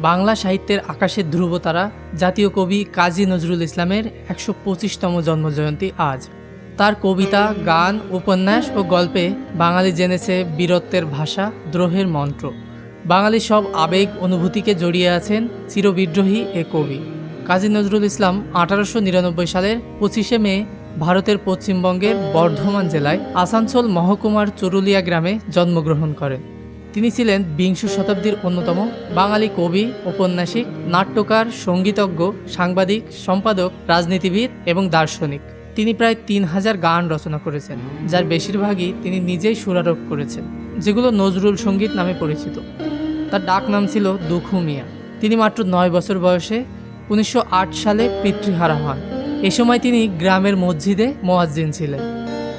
বাংলা সাহিত্যের আকাশের ধ্রুবতারা জাতীয় কবি কাজী নজরুল ইসলামের ১২৫তম জন্মজয়ন্তী আজ। তার কবিতা, গান, উপন্যাস ও গল্পে বাঙালি জেনেছে বীরত্বের ভাষা, দ্রোহের মন্ত্র। বাঙালির সব আবেগ অনুভূতিকে জড়িয়ে আছেন চিরবিদ্রোহী এ কবি। কাজী নজরুল ইসলাম ১৮৯৯ সালের ২৫শে মে ভারতের পশ্চিমবঙ্গের বর্ধমান জেলায় আসানসোল মহকুমার চরুলিয়া গ্রামে জন্মগ্রহণ করেন। তিনি ছিলেন বিংশ শতাব্দীর অন্যতম বাঙালি কবি, ঔপন্যাসিক, নাট্যকার, সঙ্গীতজ্ঞ, সাংবাদিক, সম্পাদক, রাজনীতিবিদ এবং দার্শনিক। তিনি প্রায় ৩,০০০ গান রচনা করেছেন, যার বেশিরভাগই তিনি নিজেই সুরারোপ করেছেন, যেগুলো নজরুল সঙ্গীত নামে পরিচিত। তার ডাক নাম ছিল দুখু মিয়া। তিনি মাত্র ৯ বছর বয়সে ১৯০৮ সালে পিতৃহারা হন। এ সময় তিনি গ্রামের মসজিদে মুয়াজ্জিন ছিলেন।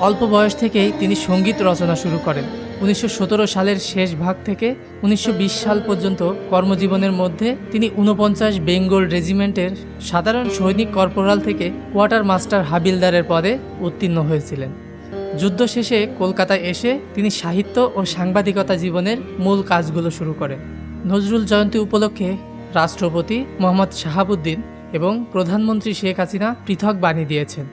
অল্প বয়স থেকেই তিনি সঙ্গীত রচনা শুরু করেন। ১৯১৭ সালের শেষ ভাগ থেকে ১৯২০ সাল পর্যন্ত কর্মজীবনের মধ্যে তিনি ৪৯ বেঙ্গল রেজিমেন্টের সাধারণ সৈনিক কর্পোরাল থেকে কোয়ার্টার মাস্টার হাবিলদারের পদে উত্তীর্ণ হয়েছিলেন। যুদ্ধ শেষে কলকাতায় এসে তিনি সাহিত্য ও সাংবাদিকতা জীবনের মূল কাজগুলো শুরু করেন। নজরুল জয়ন্তী উপলক্ষে রাষ্ট্রপতি মোহাম্মদ শাহাবুদ্দিন এবং প্রধানমন্ত্রী শেখ হাসিনা পৃথক বাণী দিয়েছেন।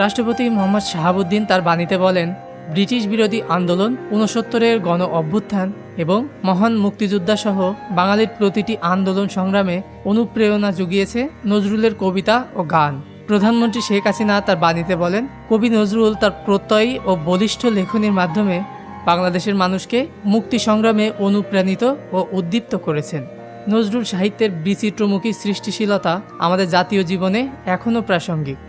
রাষ্ট্রপতি মোহাম্মদ শাহাবুদ্দিন তার বাণীতে বলেন, ব্রিটিশ বিরোধী আন্দোলন, ৬৯-এর গণ অভ্যুত্থান এবং মহান মুক্তিযোদ্ধা সহ বাঙালির প্রতিটি আন্দোলন সংগ্রামে অনুপ্রেরণা জুগিয়েছে নজরুলের কবিতা ও গান। প্রধানমন্ত্রী শেখ হাসিনা তার বাণীতে বলেন, কবি নজরুল তার প্রত্যয়ী ও বলিষ্ঠ লেখনীর মাধ্যমে বাংলাদেশের মানুষকে মুক্তি সংগ্রামে অনুপ্রাণিত ও উদ্দীপ্ত করেছেন। নজরুল সাহিত্যের বিচিত্রমুখী সৃষ্টিশীলতা আমাদের জাতীয় জীবনে এখনও প্রাসঙ্গিক।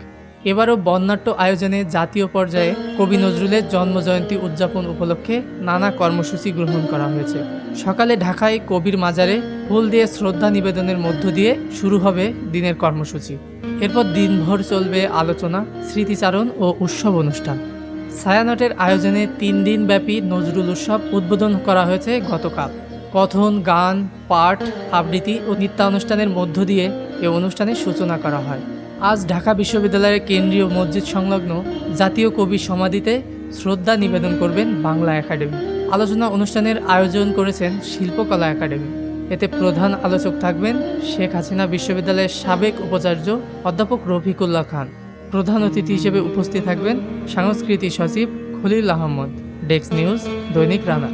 এবারও বর্ণাঢ্য আয়োজনে জাতীয় পর্যায়ে কবি নজরুলের জন্মজয়ন্তী উদযাপন উপলক্ষে নানা কর্মসূচি গ্রহণ করা হয়েছে। সকালে ঢাকায় কবির মাজারে ফুল দিয়ে শ্রদ্ধা নিবেদনের মধ্য দিয়ে শুরু হবে দিনের কর্মসূচি। এরপর দিনভর চলবে আলোচনা, স্মৃতিচারণ ও উৎসব অনুষ্ঠান। ছায়ানটের আয়োজনে ৩ দিনব্যাপী নজরুল উৎসব উদ্বোধন করা হয়েছে গতকাল। কথন, গান, পাঠ, আবৃত্তি ও নৃত্যানুষ্ঠানের মধ্য দিয়ে এ অনুষ্ঠানের সূচনা করা হয়। আজ ঢাকা বিশ্ববিদ্যালয়ের কেন্দ্রীয় মসজিদ সংলগ্ন জাতীয় কবি সমাধিতে শ্রদ্ধা নিবেদন করবেন বাংলা একাডেমি। আলোচনা অনুষ্ঠানের আয়োজন করেছেন শিল্পকলা একাডেমি। এতে প্রধান আলোচক থাকবেন শেখ হাসিনা বিশ্ববিদ্যালয়ের সাবেক উপাচার্য অধ্যাপক রফিকুল্লাহ খান। প্রধান অতিথি হিসেবে উপস্থিত থাকবেন সংস্কৃতি সচিব খলিল আহমদ। ডেস্ক নিউজ, দৈনিক রানা।